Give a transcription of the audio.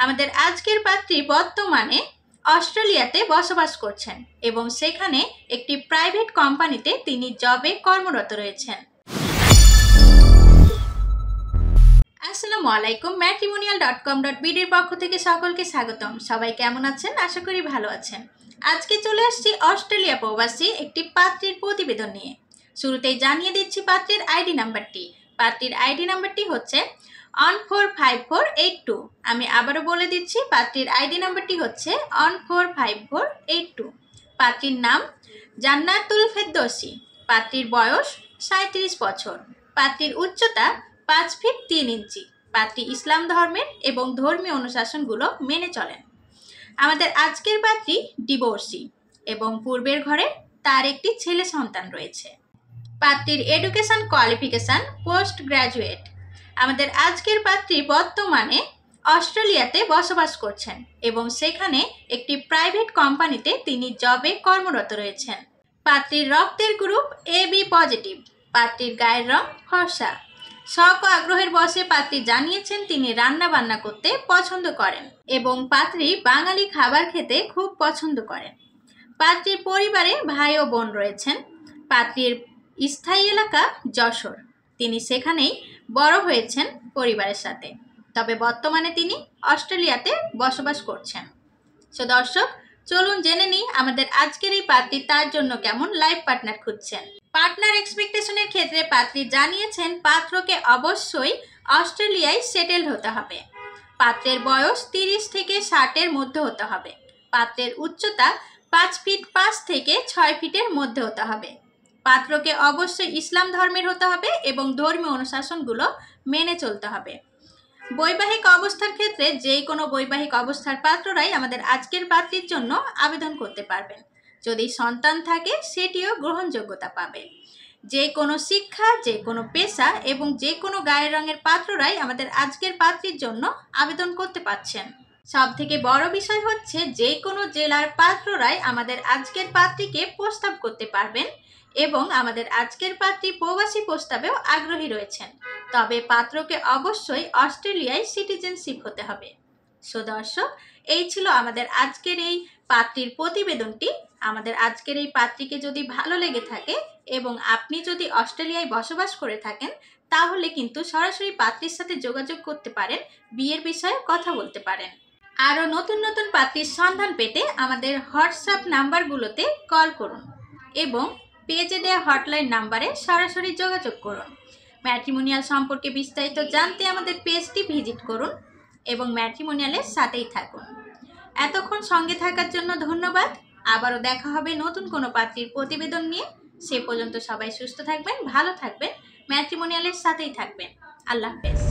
আমাদের আজকের পাত্রী বর্তমানে অস্ট্রেলিয়াতে বসবাস করছেন এবং সেখানে একটি প্রাইভেট কোম্পানিতে তিনি জবে কর্মরত রয়েছেন। আসসালামু আলাইকুম, matrimonial.com.bd এর পক্ষ থেকে সকলকে স্বাগতম। সবাই কেমন আছেন? আশা করি ভালো আছেন। আজকে চলে আসছি অস্ট্রেলিয়া প্রবাসী একটি পাত্রীর প্রতিবেদন নিয়ে। শুরুতেই জানিয়ে দিচ্ছি পাত্রীর আইডি নাম্বারটি। পাত্রীর আইডি নাম্বারটি হচ্ছে 145482। আমি আবারও বলে দিচ্ছি, পাত্রীর আইডি নাম্বারটি হচ্ছে 145482। পাত্রীর নাম জান্নাতুল ফেরদৌসী। পাত্রীর বয়স 37 বছর। পাত্রীর উচ্চতা 5 ফিট 3 ইঞ্চি। পাত্রী ইসলাম ধর্মের এবং ধর্মীয় অনুশাসনগুলো মেনে চলেন। আমাদের আজকের পাত্রী ডিভোর্সি এবং পূর্বের ঘরে তার একটি ছেলে সন্তান রয়েছে। পাত্রীর এডুকেশন কোয়ালিফিকেশন পোস্ট গ্র্যাজুয়েট। আমাদের আজকের পাত্রী বর্তমানে অস্ট্রেলিয়াতে বসবাস করছেন এবং সেখানে একটি প্রাইভেট কোম্পানিতে তিনি জবে কর্মরত রয়েছেন। পাত্রীর রক্তের গ্রুপ AB পজিটিভ। পাত্রীর গায়ের রং ফর্সা। শখ ও আগ্রহের বশে পাত্রী জানিয়েছেন তিনি রান্না বান্না করতে পছন্দ করেন এবং পাত্রী বাঙালি খাবার খেতে খুব পছন্দ করেন। পাত্রীর পরিবারে ভাই ও বোন রয়েছেন। পাত্রীর স্থায়ী এলাকা যশোর। তিনি সেখানেই বড় হয়েছেন পরিবারের সাথে, তবে বর্তমানে তিনি অস্ট্রেলিয়াতে বসবাস করছেন। সো দর্শক, চলুন জেনে নিই আমাদের আজকের এই পাত্রী তার জন্য কেমন লাইফ পার্টনার খুঁজছেন। পার্টনার এক্সপেকটেশনের ক্ষেত্রে পাত্রী জানিয়েছেন পাত্রকে অবশ্যই অস্ট্রেলিয়ায় সেটেল হতে হবে। পাত্রের বয়স 30 থেকে 60-এর মধ্যে হতে হবে। পাত্রের উচ্চতা 5 ফিট 5 থেকে 6 ফিটের মধ্যে হতে হবে। পাত্রকে অবশ্যই ইসলাম ধর্মের হতে হবে এবং ধর্মীয় অনুশাসনগুলো মেনে চলতে হবে। বৈবাহিক অবস্থার ক্ষেত্রে যে কোনো বৈবাহিক অবস্থার পাত্ররাই আমাদের আজকের পাত্রীর জন্য আবেদন করতে পারবেন। যদি সন্তান থাকে সেটিও গ্রহণযোগ্যতা পাবে। যে কোনো শিক্ষা, যে কোনো পেশা এবং যে কোনো গায়ের রঙের পাত্ররাই আমাদের আজকের পাত্রীর জন্য আবেদন করতে পারছেন। সব থেকে বড় বিষয় হচ্ছে যে কোনো জেলার পাত্ররাই আমাদের আজকের পাত্রীকে প্রস্তাব করতে পারবেন এবং আমাদের আজকের পাত্রী প্রবাসী প্রস্তাবেও আগ্রহী রয়েছেন। তবে পাত্রকে অবশ্যই অস্ট্রেলিয়ায় সিটিজেনশিপ হতে হবে। সো দর্শক, এই ছিল আমাদের আজকের এই পাত্রীর প্রতিবেদনটি। আমাদের আজকের এই পাত্রীকে যদি ভালো লেগে থাকে এবং আপনি যদি অস্ট্রেলিয়ায় বসবাস করে থাকেন, তাহলে কিন্তু সরাসরি পাত্রীর সাথে যোগাযোগ করতে পারেন, বিয়ের বিষয়ে কথা বলতে পারেন। আরও নতুন নতুন পাত্রীর সন্ধান পেতে আমাদের হোয়াটসঅ্যাপ নাম্বারগুলোতে কল করুন এবং পেজে দেওয়া হটলাইন নাম্বারে সরাসরি যোগাযোগ করুন। ম্যাট্রিমোনিয়াল সম্পর্কে বিস্তারিত জানতে আমাদের পেজটি ভিজিট করুন এবং ম্যাট্রিমোনিয়ালের সাথেই থাকুন। এতক্ষণ সঙ্গে থাকার জন্য ধন্যবাদ। আবারও দেখা হবে নতুন কোনো পাত্রীর প্রতিবেদন নিয়ে। সে পর্যন্ত সবাই সুস্থ থাকবেন, ভালো থাকবেন, ম্যাট্রিমোনিয়ালের সাথেই থাকবেন। আল্লাহ হাফেজ।